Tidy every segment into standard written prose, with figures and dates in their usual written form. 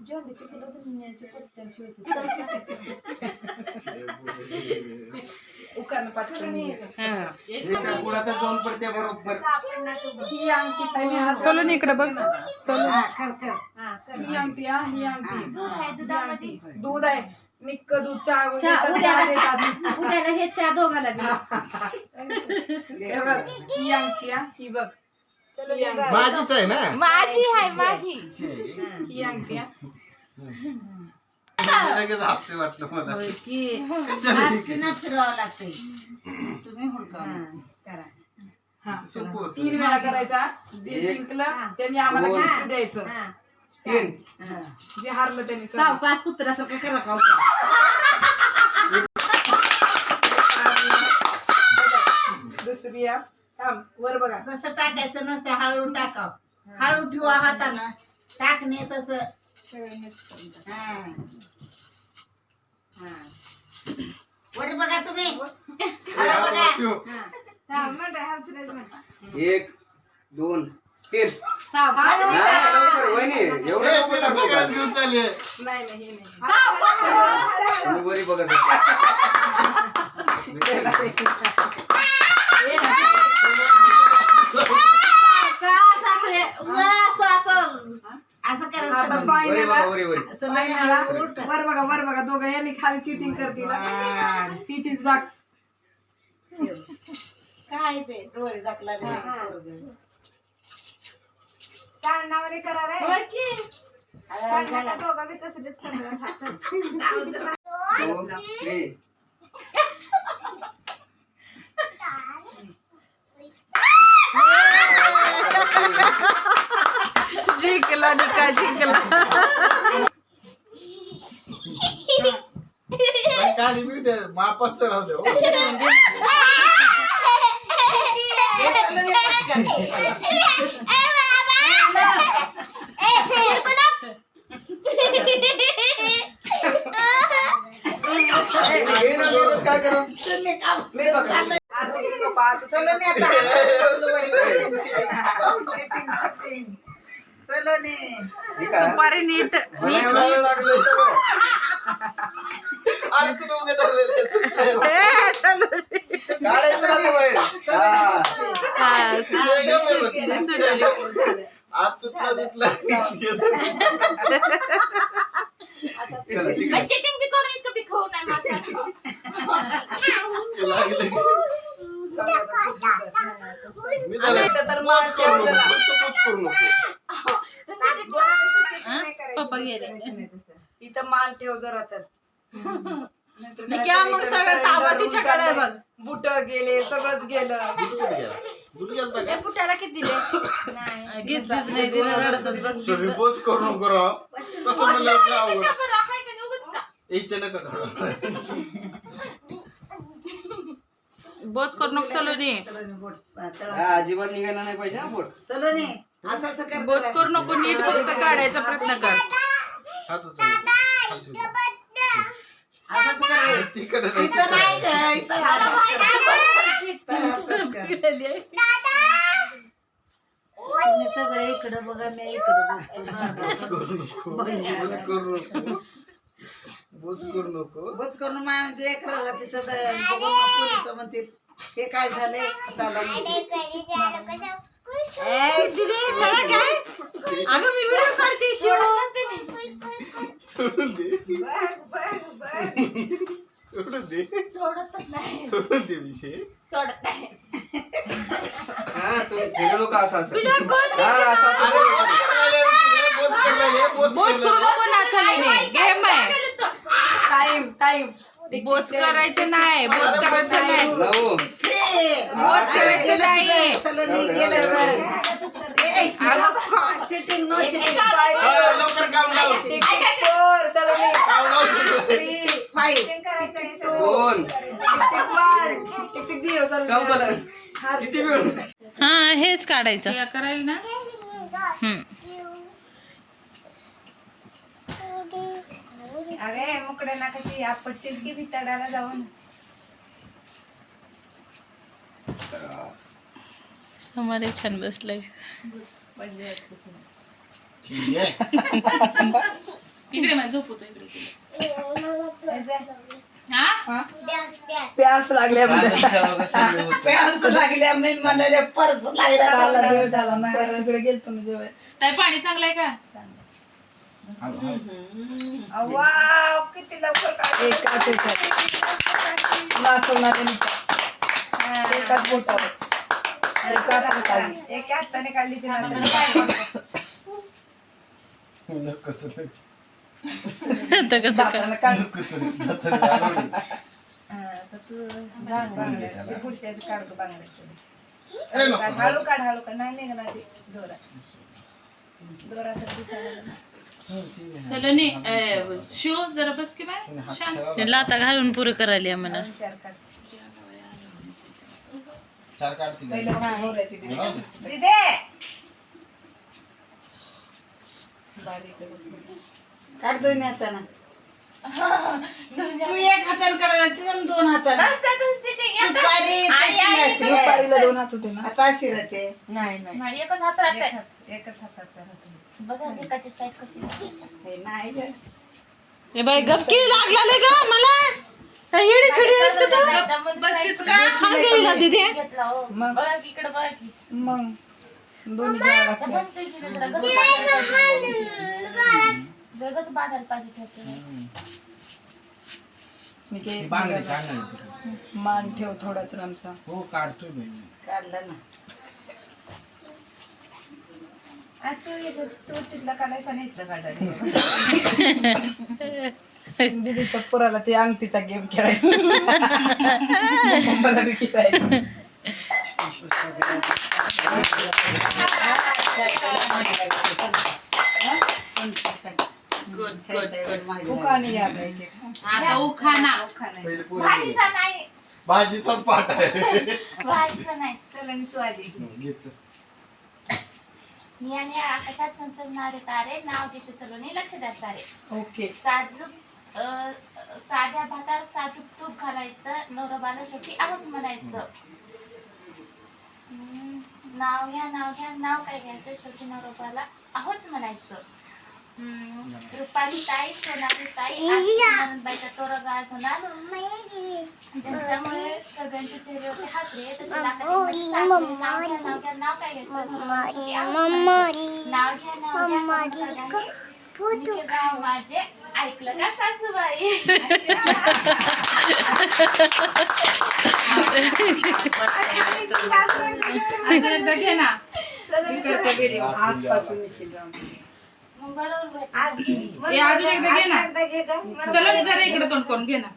झेंडूची फुलं दुनियाची पत्त्यांची होती उकान पाठवून सोलून इकडे बघ सोलून ही अंगठी ही अंगठी दूध आहे निक्क दूध चहा उद्याला हे चहा दोघाला ही अंगठी ही बघ माझीच आहे ना माझी आहे माझी ही अंगठी लगेच हसते वाटलं मला फिरवावं लागतंय तुम्ही करा 3 वेळा करायचा जे जिंकलं त्यांनी आम्हाला गिफ्ट द्यायचं जे हारलं त्यांनी सावकाश कुत्र्यासारखं करा दुसरी वर बघा तसं टाकायचं नसतं हळू टाकाव हळू ठेवा हातानं टाकणे तसं वर बघा तुम्ही एक दोन तीन घेऊन चालले नाही वरी बघा असं करायचं वर बघा दोघं यांनी खाली चिटिंग करतील तिची जाग काय ते डोळे झाकला चालणावर करा रे दोघं बी तसंच जिंकला निका जिंकला काय मापाच राहू दे काय करू सुपारी नीट आज सुटला चिटिंग बी करू इतकं बी खाऊ नाही पप्पा गेले इथं मान ठेव जरा तर मग सगळं ताबा तिच्याकडे बघ बुट गेले सगळंच गेलं पुटाला किती दिले घेतलीच नाही दिलं रडतच बसली बोच करू नको राव तसं म्हणलं अवघड यायचं नका बोच करू नको सलोनी अजिबात निघायला नाही पाहिजे हा बोट सलोनी असं कर बोच करू नको नीट फक्त काढायचा प्रयत्न कर असंच कर तिकडे इथं नाही ग इथं तुम्ही सगळे इकडं बघा मी इकडं बोच करू नको बोच करून माझ्या लेकराला तिथं बघून पोलीस म्हणते हे काय झालंय अगं मी व्हिडिओ काढते सोडून दे सोडून दे विषय हा तुम्ही फिरू नका असं बोच करू नको ना सलोनी गेम आहे टाइम बोच करायचं नाही बोच करायचं नाही लावू बोच करायचं नाही सलोनी गेलं चिटिंग नो चिटिंग लवकर काम लाव 4 सलोनी 3 5 दोन 0 संपलं किती वेळ हा हेच काढायचं करायला ना अरे मुकडे नाकाची आपण शिलकी भिताडाला जाऊन समारे छान बसलंय ठीक आहे. इकडे माझं झोपतो इकडे हा प्यास लागल्या गाणं खेळावं का सगळे होतं? प्यास लागल्या मी म्हणाले परस लागला वेळ झाला ना तिकडे गेलतो मी जेवाय. ताई पाणी चांगलं आहे का वाव किती लवकर एकाच बोटावर एका हाताने काढली ती कसं नाही. तर कसं काय कसं नाही. हाताने घालवली. पुढच्या काढतो ए, नको. हळू काढ नाही निघणार ते दोरात दिसायला. सलोनी शिव जरा बस की बाय शांत लाता घालून पुरं करायला म्हणा विचार काढ. चार काढतील. पहिले दोऱ्याची हा? दिदे काढतोय ना आता ना तू एक हाताने काढायला लागते आणि दोन हाताने सुपारी तशी राहते. दुपारीला 2 हात होते ना. आता अशी राहते. नाही एकच हात राहते एकच हातात राहते. बघा एकाची साईड कशी हे नाही गं. ए बाई गपकी लागला का मला येडी फिडी असते तो बसतीच का हा गेला दीदी मग इकडे बघ मग दोन्ही द्यावं लागतं. वेगळंच बांधायला पाहिजे मी ती काय बांगडी काढणार आहे तिकडे. मान ठेव थोडा तर आमचा. हो काढतोय मी. काढलं ना तू तिथला काढायचा नाही इथलं काढायचं. दिदीच्या पोराला ते अंगठीचा गेम खेळायचा. मला बी खेळायचं. उखाणे या पाहिजे. आता उखाणा पहिले पोरी. भाजीचाच पाठ आहे. सगळ्यांनी तू आली. घ्यायचं. मी आणि आकाशात संचलणारे तारे नाव घेते सलोनी लक्ष द्या सारे ओके. साजूक साध्या भातावर साजूक तूप घालायचं नवरोबाला शेवटी आहोत म्हणायचं नाव घ्या नाव काय घ्यायचं शेवटी नवरोबाला आहोच म्हणायचं रुपाली ताई सोनाली ताई आनंदबाईचा तोरा गाज होणार त्याच्यामुळे सगळ्यांचे चेहरे होते हसरे तसे लाकडाची नाव काय घ्यायचं नाव घ्या गाव माझे ऐकलं का सासूबाई अजून एकदा घे ना मी करते व्हिडिओ आजपासून निखिल राम. मग बरोबर ए, अजून एकदा घे ना चला मी जरा इकडे तोंड करून घे ना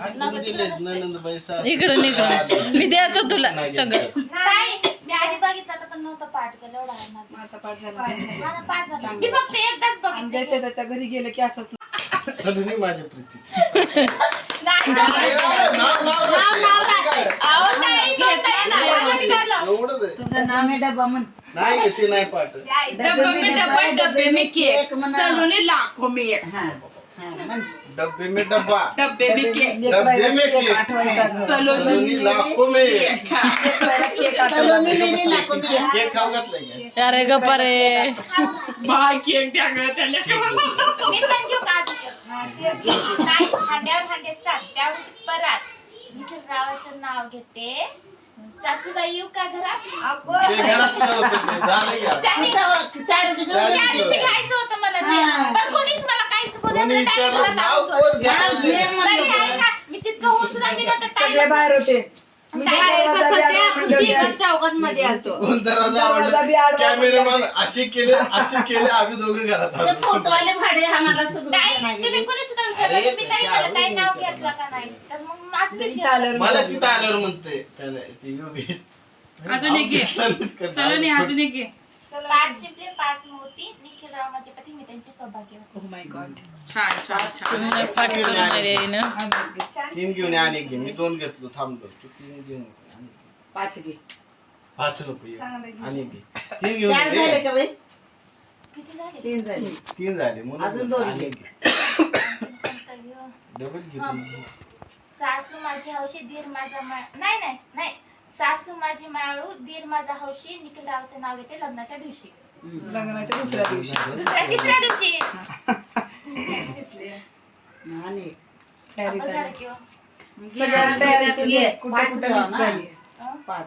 आतमध्ये दिलेत ननंदबाई सासू. इकडून मी देतो तुला नाही सगळं घेतलं. ताई मी आधी बघितलं तर पण नव्हतं पाठ केलं एवढा आहे माझा आता पाठ झाला. मला पाठ झाला मी फक्त एकदाच बघितलं ज्याच्या त्याच्या घरी गेलं की असंच सलोनी माझ्या प्रीती. नाही नाव नसते. अहो, ताई, घेताय ना, एवढं मी काढलं. एवढंच आहे. तुझं नाव आहे डबा म्हण नाही घेते नाही पाठ. डब्बे में केक म्हणा. सलोनी लाखों में एक हा हा म्हण डब्बे में डब्बा. डब्बे में केक डब्बे में केक केक. आठवायचा गं. सलोनी लाखो में एक. लेकराला केक आठवायचा. सलोनी मेरी लाको मी केक खाऊ घातलाय का? अरे गप्पा रे बाय केक द्या गं त्याला मी पण घेऊ का आधी? नाही हांड्यावर हांडे सात त्यावर परात निखिल रावाचं नाव घेते सासूबाई येऊ का घरात ते घरातलं होतं ते. झालं का? त्यांनी त्या दिवशी घ्यायचं होतं मला ते. पण कोणीच मला काहीच कोणी बोलवलं नाही विचारलं घरात नाव आमचं. कोण घ्या? तरी ऐका, मी तितकं होऊन सुद्धा मी नंतर सगळे टाळलं. बाहेर होते. मी काय दरवाजा बी आडवा म्हणलं होते. कोण दरवाजा दरवाजा बी आवडला? आडवा कॅमेरामॅन असे केले आम्ही दोघे घरात ते आलो. फोटोवाले भाडे आम्हाला सुधरू ताई, नाही तुम्ही कोणी सुद्धा विचारलं अरे, मी तरी त्याच्या मला ताई नाव आवडीने घेतलं का नाही तर मग माझं मीच इथं घेतलं. आल्यावर मला तिथं आल्यावर म्हणते त्याला ते योगेश. अजून एक घे घेतलं करता. सलोनी अजून एक घे 5 शिंपले 5 मोती निखिलराव माझे पती मी त्यांचे सौभाग्य Oh my God. छान छान छान तीन घेऊन ये आणि घे. मी 2 घेतलो थांबलो. तू 3 घेऊन ये. आणि घे. 5 घे 5 नको ये. चांगलं घे. आणि घे. 3 घेऊन 4 झाले ये. का बाई किती झाले 3 झाले 3 झाले म्हणून अजून 2 आणि घे. घे. कर्तव्य. डबल घे तुम्ही. सासू माझी हौशी दीर माझा नाही सासू माझी माळू दीर माझा हौशी निखिलरावचे नाव घेते लग्नाच्या दिवशी लग्नाच्या दुसऱ्या दिवशी तिसऱ्या दिवशी आणि तयारी आपण तयारी. झालं किंवा सगळ्या तयारी केली आहे. कुठं पाच कुठं जण list ना. झाली आहे. 5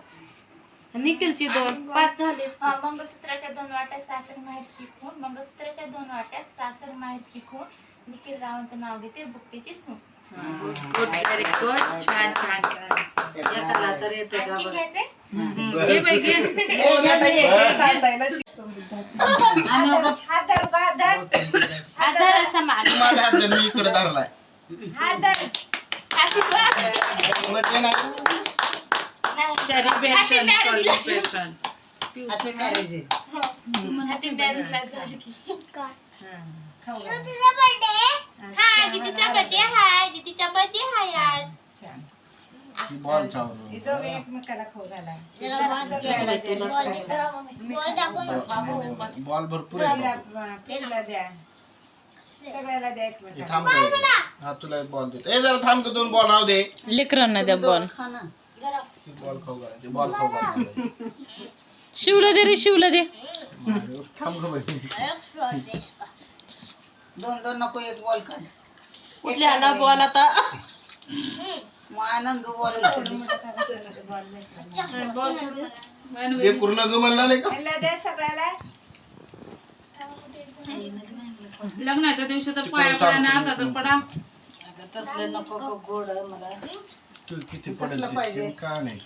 निखिलची 2 5 झाले. मंगळसूत्राच्या 2 वाट्या सासर माहेरची खून मंगळसूत्राच्या 2 वाट्या सासर माहेरची खून निखिल रावांचं नाव घेते बुकटीची सून व्हेरी गुड छान छान आणखी घ्यायचे घे बाई, घे. सासायला शिकवून. आधार असा माग माझ्या हात धर, मी इकडे धरलाय म्हणजे ना Celebration, celebration. Happy marriage happy marriage झालं की तुझा बर्थडे हाय दीदीचा बर्थडे हाय दीदीचा बर्थडे हाय आज बॉल चावलो बॉल भरपूर आहे हे थांब रे. हा तुला एक बॉल देतो ए जरा थांब का 2 बॉल राहू दे लेकरांना द्या बॉल. बॉल खाऊ घालायचे बॉल खाऊ घालायचे शिवला दे रे शिवला दे. थांब का बाई 2 नको, 1 बॉल काढ. कुठल्या ना बॉल आता मग आनंद बॉल हे पूर्ण जो म्हणला नाही का लग्नाच्या दिवशी तर पाया पडा ना आता तर पडा. तसलं नको गोड मला तू किती पडेल ते का नाही